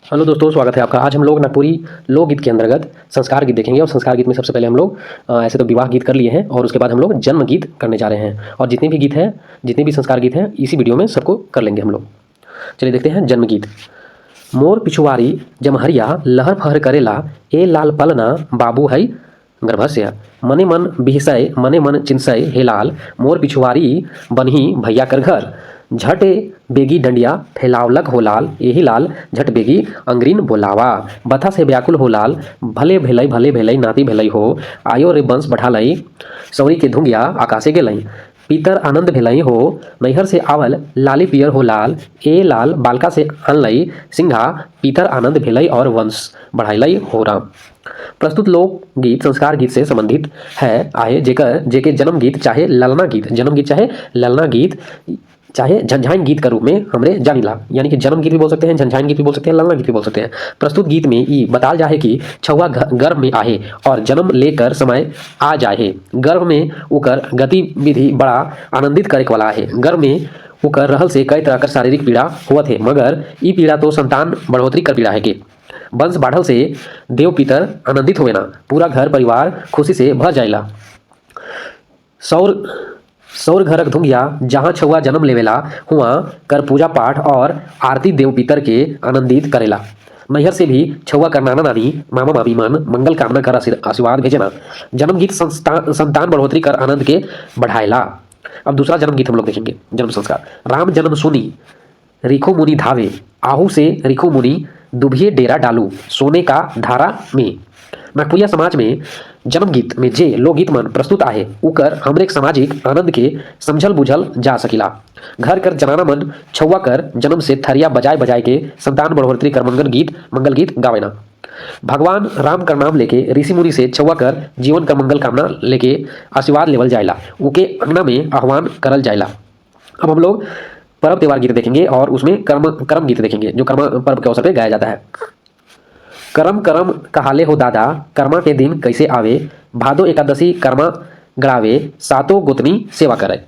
Hello दोस्तों, स्वागत है आपका। आज हम लोग नागपुरी लोकगीत के अंतर्गत संस्कार गीत देखेंगे। और संस्कार गीत में सबसे पहले हम लोग ऐसे तो विवाह गीत कर लिए हैं और उसके बाद हम लोग जन्म गीत करने जा रहे हैं। और जितने भी गीत हैं, जितने भी संस्कार गीत हैं, इसी वीडियो में सबको कर लेंगे हम लोग। चलिए देखते हैं जन्म गीत। मोर पिछुआरी जमहरिया लहर फहर करेला, ए लाल पलना बाबू है गर्भस्य, मने मन बिहसय मने मन चिंसय हे लाल, मोर पिछुआरी बनही भैया कर घर, झटे बेगी डंडिया फैलावलक हो लाल, यही लाल झट बेगी अंग्रीन बोलावा, बथा से व्याकुल हो लाल, भले भेलई नाती भेलई हो, आयो रे वंश बढ़ा लई, सौरी के धुंगिया आकाशे गेलई, पीतर आनंद भेलई हो, नैहर से आवल लाली पियर हो लाल, ए लाल बालका से आनलई सिंघा, पीतर आनंद भेलई और वंश बढ़ाइलई हो राम। प्रस्तुत लोकगीत संस्कार गीत से संबंधित है आहे जेकर जेके जन्म गीत चाहे ललना गीत, जन्म गीत चाहे ललना गीत चाहे झंझाइन गीत के रूप में हमरे जानिला। यानी कि जन्म गीत भी बोल सकते हैं, झंझाइन गीत भी बोल सकते हैं, ललना गीत भी बोल सकते हैं। प्रस्तुत गीत में ई बताल जाए कि छुआ गर्भ में आहे और जन्म लेकर समय आ जाए, गर्भ में उकर गतिविधि बड़ा आनंदित करे वाला है। गर्भ में उकर रहल से कई तरह का शारीरिक पीड़ा होत है, मगर ई पीड़ा तो संतान बढ़ोतरी कर पीड़ा है के वंश बाढ़ल से देव पितर आनंदित होवे ना, पूरा घर परिवार खुशी से भर जाएला। सौर घरक धुंगिया जहाँ छुआ जन्म लेवेला हुआ कर पूजा पाठ और आरती देव पितर के आनंदित करेला। नैहर से भी छुआ कर नाना नानी मामा मामी मन मंगल कामना कर आशीर्वाद भेजेना। जन्म गीत संतान बढ़ोतरी कर आनंद के बढ़ाएला। अब दूसरा जन्म गीत हम लोग देखेंगे, जन्म संस्कार। राम जन्म सुनी रिखो मुनि धावे, आहू से रिखो मुनि दुभिये डेरा डालू, सोने का धारा में। नागपुरिया समाज में जन्म गीत में जे लोकगीत मन प्रस्तुत आहे उकर हमरे सामाजिक आनंद के समझल बुझल जा सकिला। घर कर जनाना मन छुआ कर जन्म से थरिया बजाय बजाय के संतान बढ़ोतरी कर मंगल गीत गावेना। भगवान राम का नाम लेके ऋषि मुनि से छुआ कर जीवन का मंगल कामना लेके आशीर्वाद लेवल जायला, उके अंगना में आह्वान करल जायला। अब हम लोग पर्व त्योहार गीत देखेंगे और उसमें कर्म गीत देखेंगे जो कर्म पर्व के अवसर पर गाया जाता है। करम करम कहाले हो दादा, कर्मा के दिन कैसे आवे, भादो एकादशी कर्मा गड़ावे, सातों गोतनी सेवा करे।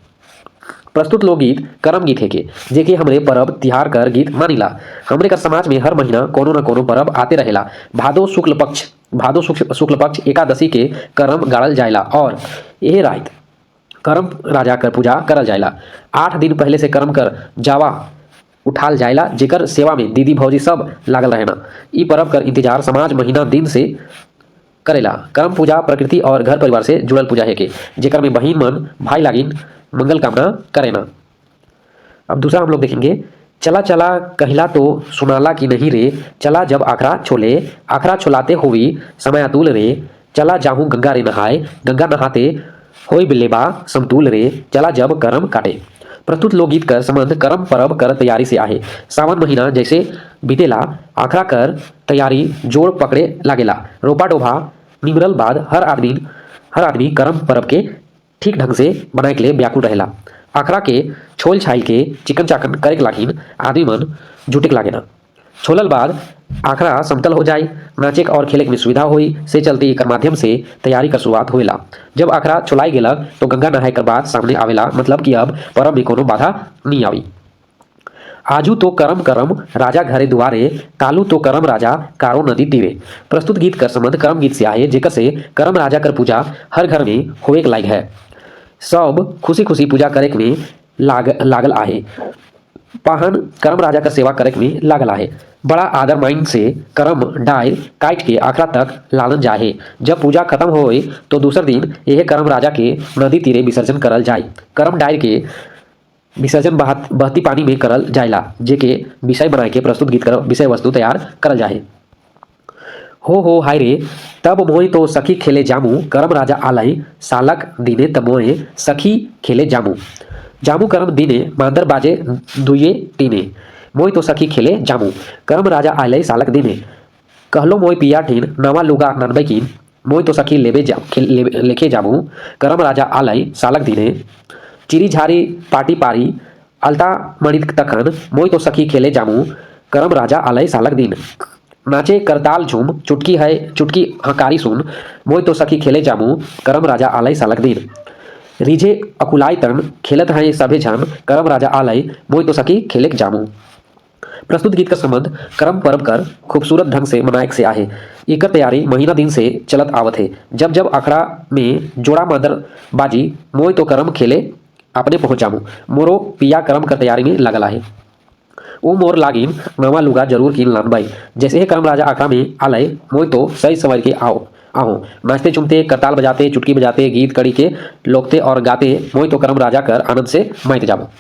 प्रस्तुत लोकगीत कर्म गीत है के जेके हमरे पर्व तिहार कर गीत मानिला। हमरे कर समाज में हर महीना कोनो न कोनो पर्व आते रहेला। भादो शुक्ल पक्ष एकादशी के कर्म गाड़ल जायला और यह रात कर्म राजा कर पूजा करल जायला। 8 दिन पहले से कर्म कर जावा उठाल जायला, जेकर सेवा में दीदी भौजी सब लागल रहेना। ई पर्व कर इंतजार समाज महीना दिन से करेला। कर्म पूजा प्रकृति और घर परिवार से जुड़ल पूजा है के जेकर में बहिन मन भाई लागिन मंगल कामना करेना। अब दूसरा हम लोग देखेंगे, चला चला कहिला तो सुनाला की नहीं रे, चला जब आखरा छोले, आखरा छोलाते हुई समय अतुल रे, चला जाहूँ गंगा रे नहाए, गंगा नहाते होई बिलेबा समतुल रे, चला जब कर्म काटे। प्रस्तुत लोकगीत कर संबंध कर्म पर्व कर तैयारी से आहे। सावन महीना जैसे बीतेला आखरा कर तैयारी जोड़ पकड़े लागेला। रोपा डोभा निमरल बाद हर आदमी कर्म पर्व के ठीक ढंग से बनाए के लिए व्याकुल रहेला। आखरा के छोल छाइल के चिकन चाकन करे के लागिन आदमी मन जुटे के लागेना। छोलल बाद आखरा समतल हो जाए, नाचे और खेले में सुविधा हुई से चलते एकर माध्यम से तैयारी का शुरुआत होएला। जब आखरा चुलाई गेलक तो गंगा नहाए कर बाद सामने आवेला, मतलब कि अब पर्व में कोनो बाधा नहीं आई। आजू तो करम राजा घरे दुआरे, कालू तो करम राजा कारो नदी तीरे। प्रस्तुत गीत कर संबंध कर्म गीत से आहे जेकर से करम राजा कर पूजा हर घर में होए के लायक है। सब खुशी खुशी पूजा करे में लागल आहे। पाहन करम राजा का सेवा करे में लागल आहे। बड़ा आदर माइन से करम डाय काट के आखरा तक लालन जाए। जब पूजा खत्म होए तो दूसर दिन यह करम राजा के नदी तीरे विसर्जन करल जाए। करम डाय के विसर्जन बहती पानी में करल जायला, जेके विषय बनाए के प्रस्तुत गीत कर विषय वस्तु तैयार करल जाए। हो हाय रे तब मोए तो सखी खेले जामू, करम राजा आलय सालक दिने तब मोए सखी खेले जामू। जामू करम दिने मांदर बाजे दुये टीने, मोई तो सखी खेले जामू, करम राजा आलय सालक दिने। कहलो मोई पिया ठीन नवा लुगा ननबै कीन, मोई तो सखी लेखे जामू, करम राजा आलय सालक दिने। चिरी झारी पाटी पारी अलता मणित तखन, मोई तो सखी खेले जामू, करम राजा आलय सालक दिन। नाचे करताल झूम चुटकी हकारी सुन, मोई तो सखी खेले जामू, करम राजा आलय सालक दिन। रिझे अकुलाई तन खेलत हैं सभे झन, करम राजा आलय मोई तो सखी खेले जामू। प्रस्तुत गीत का संबंध करम परब कर खूबसूरत ढंग से मनाएक से आहे। एकर तैयारी महीना दिन से चलत आवत है। जब जब अखड़ा में जोड़ा मादर बाजी मोय तो करम खेले अपने पहुंचामू मोरो पिया करम कर तैयारी में लगल आहे। ओ मोर लागिन नवा लुगा जरूर कीन लानबाई। जैसे ही करम राजा अखड़ा में आलय मोय तो सही सवर के आओ आहो नाचते चुमते करताल बजाते चुटकी बजाते गीत कड़ी के लोकते और गाते मोय तो करम राजा कर आनंद से माइत जाबो।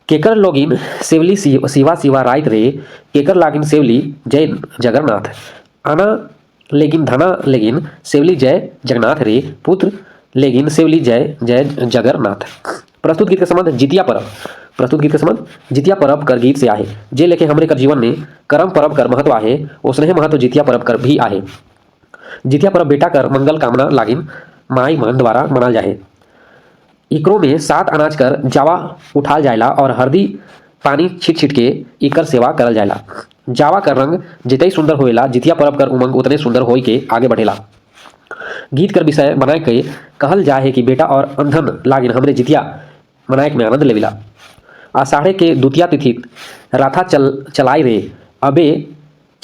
केकर लोगिन सेवली सिवा सिवा राइत रे केकर लागिन सेवली जय जगन्नाथ आना लेकिन धना लेकिन सेवली जय जगन्नाथ रे पुत्र लेकिन सेवली जय जय जगन्नाथ। प्रस्तुत गीत के संबंध जितिया परब। प्रस्तुत गीत के संबंध जितिया परब कर गीत से आहे। जे लेखे हमरे कर जीवन में करम परब कर महत्व आहे उसने महत्व जितिया परब कर भी आहे। जितिया परब बेटा कर मंगल कामना लागिन माई मन द्वारा मनाल जाए। इकरो में 7 अनाज कर जावा उठाल जायला और हरदी पानी छिट छिट के इकर सेवा करल जायला। जावा कर रंग जितई सुंदर होएला जितिया परब कर उमंग उतने सुंदर होई के आगे बढ़ेला। गीत कर विषय बनाए के कहल जाए है कि बेटा और अंधन लागिन हमरे जितिया मनाएक में आनंद लेविला। आषाढ़े के द्वितीया तिथि राथा चलाई रे अबे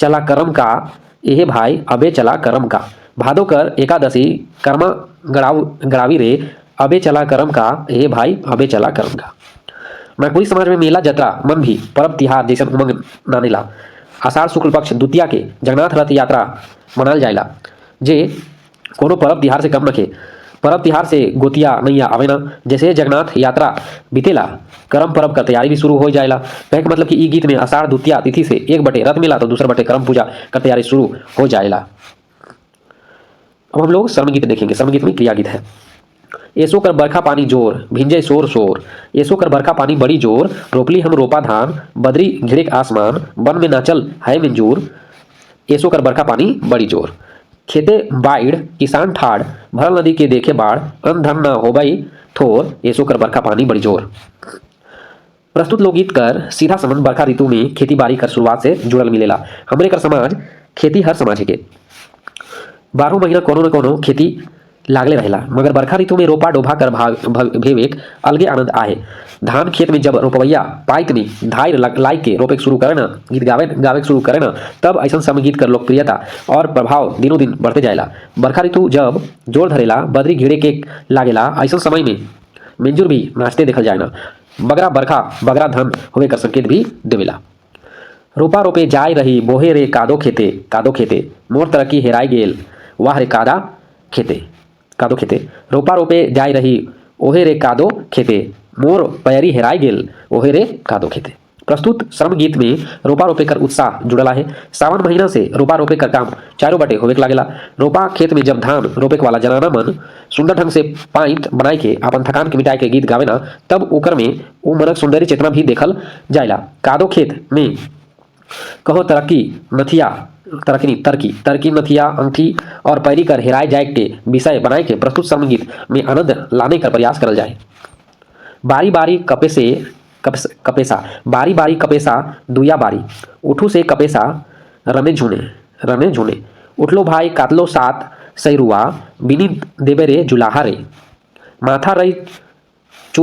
चला करम का एहे भाई अबे चला करम का। भादो कर एकादशी कर्मा गड़ावी रे अबे चला करम का एहे भाई अबे चला करम का। नागपुरी समाज में मेला जतरा मन भी परब तिहार जैसन उमंग नानेला। आषाढ़ शुक्ल पक्ष द्वितीया के जगन्नाथ रथ यात्रा मनाल जायला। जे कोनो परब तिहार से कम नखे। परब तिहार से गोतिया नैया आवेना। जैसे जगन्नाथ यात्रा बीतेला करम परब का तैयारी भी शुरू हो जाएला। कहे मतलब कि ई गीत में आषाढ़ द्वितीया तिथि से एक बटे रथ मिला तो दूसरा बटे करम पूजा का तैयारी शुरू हो जाएला। अब हम लोग शर्म गीत देखेंगे। शर्म गीत में क्रिया गीत है। एसो कर बरखा पानी जोर भिंजे शोर शोर। एसो कर बरखा पानी बड़ी जोर रोपली हम रोपा धान बदरी घिड़े आसमान वन में नाचल है मंजूर। एसो कर बरखा पानी बड़ी जोर। खेते बाढ़ किसान ठाड़ भरल नदी के देखे बाढ़ अन्न धन न होबई थोर। एसो कर बरखा पानी बड़ी जोर। प्रस्तुत लोकगीत कर सीधा संबंध बरखा ऋतु में खेती बाड़ी कर शुरुआत से जुड़ल मिलेला। हमरे कर समाज खेती हर समाज के 12 महीना कोनो न कोनो खेती लागले रहेला। मगर बरखा ऋतु में रोपा डोभा कर भेवेक अलगे आनंद आहे। धान खेत में जब रोपवैया पाइत में धाई लाई के रोपे शुरू करे ना गीत गावे शुरू करे ना तब ऐसा समय गीत कर लोकप्रियता और प्रभाव दिनों दिन बढ़ते जाएला। बरखा ऋतु जब जोर धरेला बदरी घिड़े के लागेला ऐसा समय में मंजूर भी नाचते देखल जाए ना। बगरा बरखा बगरा धन होवे कर संकेत भी देवेला। रोपा रोपे जाय रही बोहे रे कादो खेते मोर तरक्की हेराय गेल वाह रे कादो खेते। रोपा रोपे जाय रही ओहे रे कादो खेते मोर पैरी हेराय गेल ओहे रे कादो खेते। प्रस्तुत श्रम गीत में रोपा रोपे कर उत्साह जुड़ला है। सावन महीना से रोपा रोपे कर काम चारों बटे होवे लागेला। रोपा खेत में जब धान रोपे वाला जनाना मन सुंदर ढंग से पाइंट बनाए के अपन थकान के मिटाए के गीत गावेना तब ओकर में वो मनक सुंदरी चेतना भी देखल जायला। कादो खेत में कहो तरकी नथिया अंगठी और पैरी कर हेराय जाए के विषय बनाए के प्रस्तुत श्रम गीत में आनंद लाने का प्रयास करल जाए। बारी बारी कपेसा दुया बारी उठू से कपेसा रमे झूने उठलो भाई कातलो सात सैरुआ बिनी देबे रे जुलाहा रे माथा रही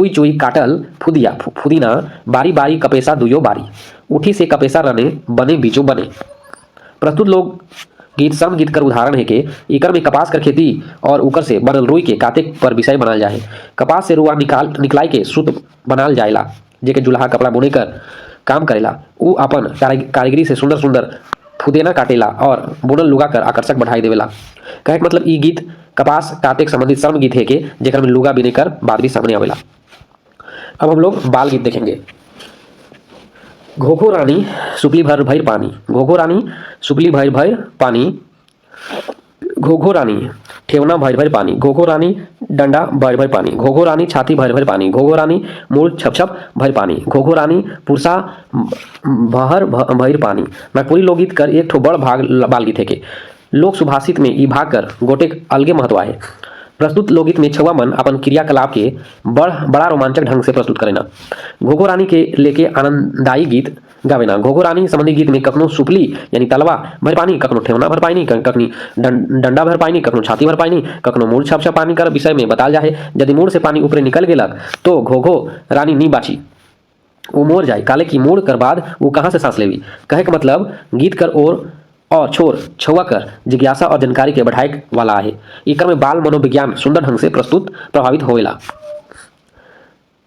चुई काटल फुदीना बारी बारी कपेसा दुयो बारी उठी से कपेसा रने बने बीजो बने। प्रस्तुत लोग गीत श्रम गीत कर उदाहरण है कि इकर में कपास कर खेती और उकर से बनल रुई के काते पर विषय बनाल जाए। कपास से रुआ निकलाई के सूत बनाल जाएला जेके जुलाहा कपड़ा बुने कर काम करेला। उ अपन कारीगरी से सुंदर सुंदर फुदेना काटेला और बुनल लुगा कर आकर्षक बढ़ाई देवेला। कहे मतलब ई गीत कपास काटे के संबंधित श्रम गीत है कि जेकर में लुगा बिने कर बात भी सामने आवेला। अब हम लोग बाल गीत देखेंगे। घोघो रानी सुपली भर भैर पानी घोघो रानी सुपली भैर भैर पानी घोघो रानी ठेवना भैर भैर पानी घोघो रानी डंडा भैर भैर पानी घोघो रानी छाती भैर भैर पानी घोघो रानी मूल छप छप भैर पानी घोघो रानी पुरसा भहर भैर पानी। नागपुरी लोकगीत कर एक ठो बड़ भाग बाल गीत है के लोक सुभाषित में ई भाग कर गोटे अलगे महत्व है। प्रस्तुत लोकगीत में छुआ मन अपन क्रियाकलाप के बड़ा रोमांचक ढंग से प्रस्तुत करेना। घोघो रानी के लेके आनंददायी गीत गावेना। घोघो रानी संबंधी गीत में कखनो सुपली यानी तलवा भर पानी कखनो ठेवना भर पानी कखनी डंडा भर पानी कखनो छाती भर पानी कखनो मूल छप छप पानी कर विषय में बताल जाए। यदि मूल से पानी ऊपरे निकल गेलक तो घोघो रानी नी बाची वो मोर जाए काले की मोड़ कर बाद वो कहाँ से सांस लेवी। कहे का मतलब गीत कर और छोर छुआ कर जिज्ञासा और जानकारी के बढ़ाए वाला है। इकर में बाल मनोविज्ञान सुंदर ढंग से प्रस्तुत प्रभावित होवेला।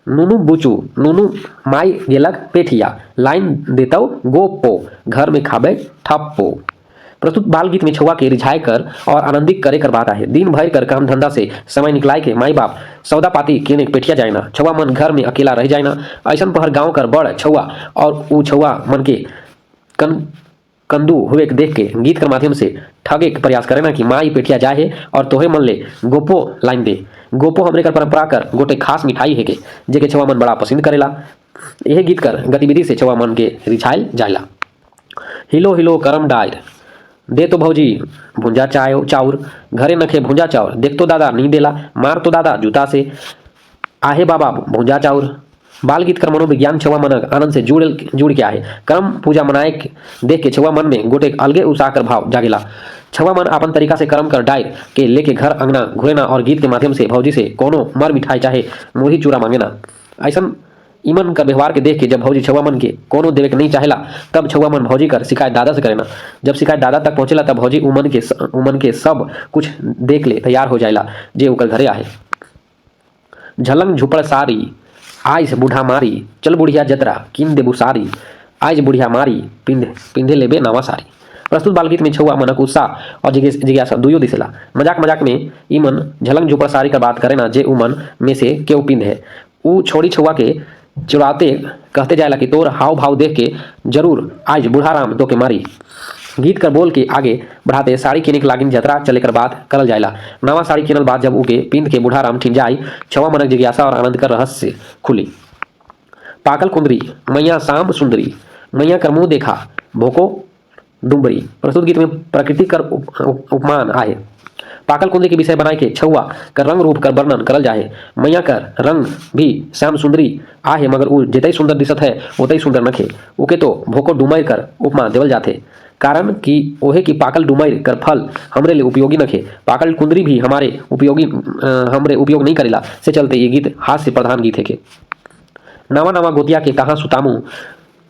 नुनु बुचू नुनु माई गेलक पेठिया लाइन देतौ गो पो घर में खाबे ठप्पो। प्रस्तुत बाल गीत में छुआ के रिझाए कर और आनंदित करे कर बात आहे। दिन भर कर काम धंधा से समय निकलाए के माई बाप सौदा पाती केने पेठिया जायना छुआ मन घर में अकेला रह जायना। ऐसन पहर गांव कर बड़ छुआ और ऊ छुआ मन के कंदू हुए के देख के गीत कर माध्यम से ठगे के प्रयास करे ना कि माई पेठिया जाए और तोहे मन ले गोपो लाइन दे। गोपो हमरे कर परंपरा कर गोटे खास मिठाई है के जेके छुआ मन बड़ा पसंद करेला। यह गीत कर गतिविधि से छुआ मन के रिझाइल जायला। हिलो हिलो करम डायर दे तो भौजी भुंजा चाउर घरे नखे भुंजा चाउर देख तो दादा नहीं देला मार तो दादा जूता से आहे बाबा भुंजा चाउर। बाल गीत कर मनोविज्ञान छुआ मन आनंद से जुड़ के आहे। कर्म पूजा मनाए देख के छुआ मन में गोटे अलगे उत्साह कर भाव जागेला। छुआ मन अपन तरीका से कर्म कर डायर के लेके घर अंगना घुरेना और गीत के माध्यम से भौजी से कोनो मर मिठाई चाहे मुरही चूरा मांगेना। ऐसा इमन का व्यवहार के देख के जब भौजी छुआ मन के कोनो देवे के नहीं चाहेला तब छुआ मन भौजी कर शिकायत दादा से करेना। जब शिकायत दादा तक पहुंचेला तब भौजी उमन के सब कुछ देख ले तैयार हो जाएला जे ओकर घरे आहे। झलंग झुपड़ सारी आइस बूढ़ा मारी चल बुढ़िया जतरा किन देबू सारी आइज बुढ़िया मारी पिंधे लेबे नवा सारी। प्रस्तुत बाल गीत में छुआ मनक उत्साह और जिज्ञासा दुयो दिसेला। मजाक में इमन झलंग झुपड़ सारी का बात करे ना जे उमन में से क्यों पिंध है। ऊ छोड़ी छुआ के चुराते कहते जाएला कि तोर हाव भाव देख के जरूर आज बूढ़ा राम तो के मारी। गीत कर बोल के आगे बढ़ाते साड़ी किने के लागिन जतरा चले कर बात करल जाएला। नवा साड़ी किनल बाद जब उके पिंध के बूढ़ा राम ठिन जाई छुआ मनक जिज्ञासा और आनंद कर रहस्य खुली। पाकल कुंदरी मैया शाम सुंदरी मैया कर मुंह देखा भोको डुमरी। प्रस्तुत गीत में प्रकृति कर उपमान आहे। पाकल कुंदरी के विषय बनाए के छुआ कर रंग रूप कर वर्णन करल जाए। मैया कर रंग भी श्याम सुंदरी आहे मगर ऊ जितई सुंदर दिसत है उतई सुंदर नखे। उके तो भोको डुमर कर उपमा देवल जाथे कारण कि ओहे की पाकल डुमर कर फल हमरे लिए उपयोगी नखे। पाकल कुंदरी भी हमरे उपयोग नहीं करेला से चलते ये गीत हास्य प्रधान गीत है के। नवा नवा गोतिया के कहाँ सुतामू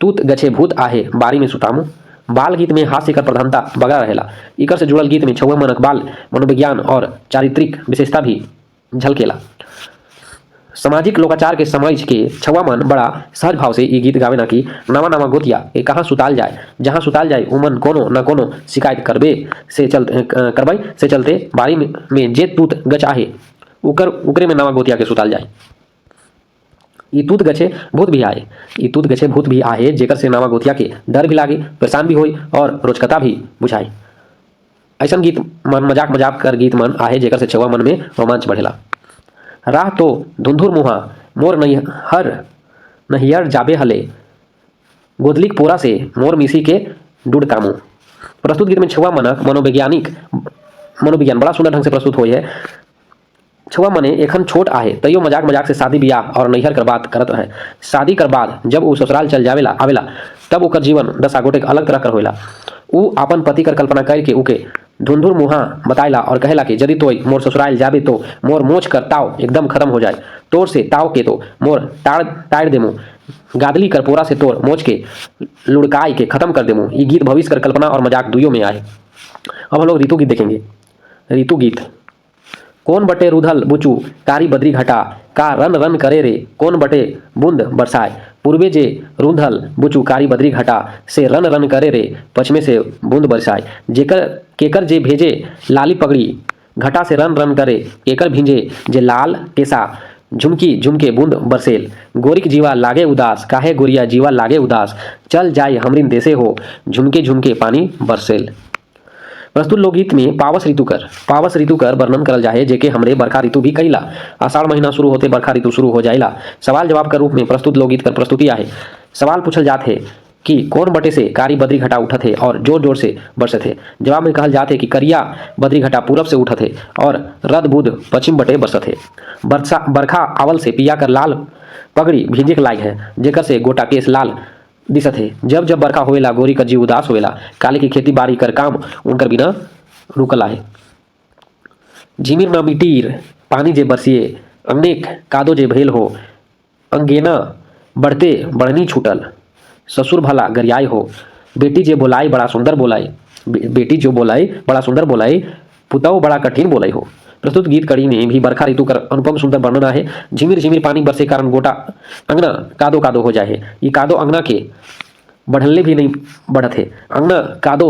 तूत गछे भूत आहे बारी में सुतामू। बाल गीत में हास्य कर प्रधानता बगा रहेला। इकर से जुड़ल गीत में छुआ मनक बाल मनोविज्ञान और चारित्रिक विशेषता भी झलकेला। सामाजिक लोकाचार के समझ के छुआ मन बड़ा सहज भाव से ये गीत गावे ना कि नवा नवा गोतिया के कहाँ सुताल जाए जहाँ सुताल जाए उमन कोनो न कोनो शिकायत करबे से चलते बारी में जे तूत गच आहे उकरे में नवा गोतिया के सुताल जाए। ई तूत गछे भूत भी आहे जेकर से नवा गोतिया के डर भी लागे परेशान भी होई और रोचकता भी बुझाए। ऐसा गीत मन मजाक कर गीत मन आहे जेकर से छुआ मन में रोमांच बढ़ेला। राह तो धुंधुर मुहा मोर नहियर जाबे हले गोदलिक पोरा से मोर मिसी के डूड कामू। प्रस्तुत गीत में छुआ मनक मनोविज्ञान बड़ा सुंदर ढंग से प्रस्तुत हुई है। छुआ मने एखन छोट आहे तैयो मजाक से शादी ब्याह और नैहर कर बात करत रहे। शादी कर बाद जब वो ससुराल चल जावेला आवेला तब ओकर जीवन दशा गोटे अलग तरह कर होएला। ऊ अपन पति कर कल्पना करके उके धुंधुर मुहा बताइला और कहेला कि यदि तोय मोर ससुराल जाबे तो मोर मोच कर ताव एकदम खत्म हो जाए तोर से ताव के तो मोर ताड़ देमू गादली कर पोरा से तोर मोच के लुढ़काई के खत्म कर देमू। ये गीत भविष्य कर कल्पना और मजाक दुइयों में आए। अब हम लोग ऋतु गीत देखेंगे। ऋतु गीत कौन बटे रुधल बुचू कारी बद्री घटा का रन रन करे रे कौन बटे बूंद बरसाए। पूर्वे जे रुंधल बुचू कारी बद्री घटा से रन रन करे रे पश्चिमे से बूंद बरसाए। केकर जे भेजे लाली पगड़ी घटा से रन रन करे केकर भिंजे जे लाल केसा झुमके बूंद बरसेल। गोरिक जीवा लागे उदास काहे गोरिया जीवा लागे उदास चल जाए हमरिन देसे हो झुमके पानी बरसेल। प्रस्तुत लोकगीत में पावस ऋतु कर वर्णन करल जाए जेके हमरे बरखा ऋतु भी कहिला। आषाढ़ महीना शुरू होते बरखा ऋतु शुरू हो जाइला। सवाल जवाब के रूप में प्रस्तुत लोकगीत कर प्रस्तुति आहे। सवाल पूछल जात है कि कौन बटे से कारी बद्री घटा उठत है और जोर जोर से बरसत है। जवाब में कहल जात है कि करिया बद्री घटा पूरब से उठत है और रद बुध पश्चिम बटे बरसत है। बरखा आवल से पिया कर लाल पगड़ी भींजे के लायक है जेकर से गोटा केस लाल दिसत है। जब जब बरखा होवेला गोरी का जीव उदास होवेला काले की खेती बाड़ी कर काम उनकर बिना रुकल आहे। झिमिर न मिटीर पानी जे बरसिए अनेक कादो जे भेल हो अंगेना बढ़ते बढ़नी छूटल, ससुर भला गरियाई हो, बेटी जे बोलाई बड़ा सुंदर बोलाई, बेटी जो बोलाई बड़ा सुंदर बोलाई, पुतौ बड़ा कठिन बोलाई हो। प्रस्तुत गीत कड़ी में भी बरखा ऋतु कर अनुपम सुंदर वर्णन आहे। झिमिर झिमिर पानी बरसे कारण गोटा अंगना कादो कादो हो जाए है। ये कादो अंगना के बढ़ले भी नहीं बढ़त है। अंगना कादो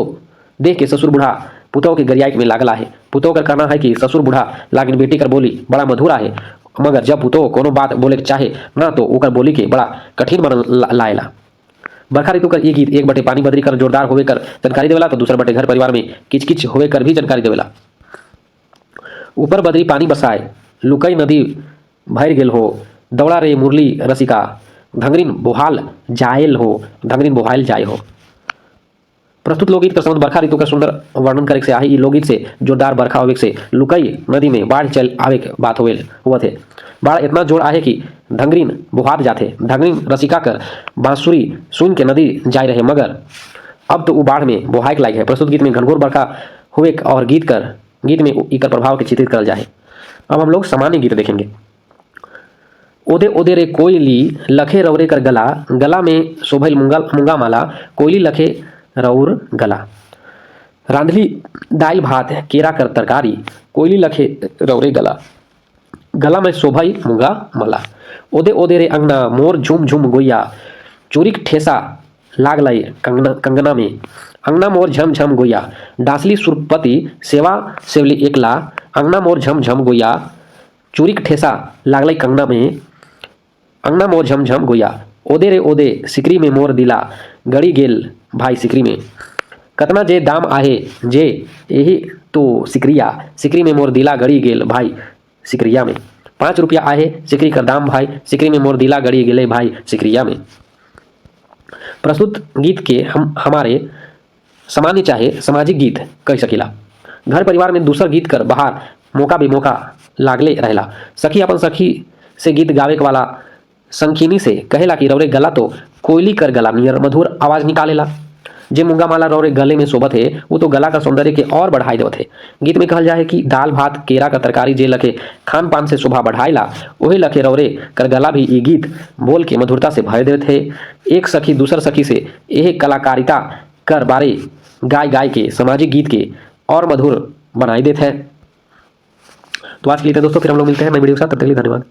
देख के ससुर बूढ़ा पुतौ के गरियाई में लागला है। पुतौ कर कहना है कि ससुर बूढ़ा लागिन बेटी कर बोली बड़ा मधुर आहे, मगर जब पुतौ कोनो बात बोले के चाहे ना तो ओकर बोली के बड़ा कठिन बन लाएला। बरखा ऋतु कर ये गीत एक बटे पानी बदरी कर जोरदार होवे कर जानकारी देवेला, तो दूसरा बटे घर परिवार में किचकिच होवे कर भी जानकारी देवेला। ऊपर बदरी पानी बरसाए, लुकई नदी भर गेल हो, दौड़ा रे मुरली रसिका, धंगरीन बोहाल जायल हो, धंगरीन बोहाल जाय हो। प्रस्तुत लोकगीत का संबंध बरखा ऋतु का सुंदर वर्णन करे से आहे। लोकगीत से जोरदार बरखा होवे से लुकई नदी में बाढ़ चल आवे के बात हुआ थे। बाढ़ इतना जोर आहे कि धंगरीन बुहात जाते। धंगरीन रसिका कर बांसुरी सुन के नदी जाए रहे, मगर अब तो वो बाढ़ में बोहाय के लायक है। प्रस्तुत गीत में घनघोर बरखा हुए और गीत में इकर प्रभाव के चित्रित करल जाए। अब हम लोग सामान्य गीत देखेंगे। ओदे ओदे रे कोयली लखे रौरे कर गला, गला में शोभल मुंगा माला, कोयली लखे रौर गला। रांधली दाल भात केरा कर तरकारी, कोयली लखे रौरे गला, गला में शोभई मुंगा माला। ओदे ओदे रे अंगना मोर झुम झुम गोइया, चूरिक ठेसा लागलई कंगना में, अंगना मोर झम झम गोइया, डांसली सुरपति सेवा सेवली एकला, अंगना मोर झम झम गोइया, चूरिक ठेसा लागलई कंगना में, अंगना मोर झम झम गोइया। ओदे रे ओदे सिकरी में मोर दिला, गड़ी गेल भाई सिकरी में, कतना जे दाम आहे जे यही तो सिकरिया, सिकरी में मोर दिला गड़ी गेल भाई सिकरिया में। 5 रुपया आहे सिकरी का दाम भाई, सिकरी में मोर दिला गड़ी गेले भाई सिकरिया में। प्रस्तुत गीत के हम हमारे सामान्य चाहे सामाजिक गीत कह सकीला। घर परिवार में दूसर गीत कर बाहर मौका बेमौका लागले रहेला। सखी अपन सखी से गीत गावे के वाला संखिनी से कहेला कि रौरे गला तो कोयली कर गला नियर मधुर आवाज निकालेला। जे मुंगा माला रौरे गले में शोभत है वो तो गला का सौंदर्य के और बढ़ाई देवत है। गीत में कहल जाए कि दाल भात केरा का तरकारी जे लखे खान पान से शोभा बढ़ाइला, वही लखे रौरे कर गला भी ये गीत बोल के मधुरता से भर देते है। एक सखी दूसर सखी से यह कलाकारिता कर बारे गाय गाय के सामाजिक गीत के और मधुर बनाई देते हैं। तो आज के लिए दोस्तों फिर हम लोग मिलते हैं नई वीडियो के साथ, तब तक के लिए धन्यवाद।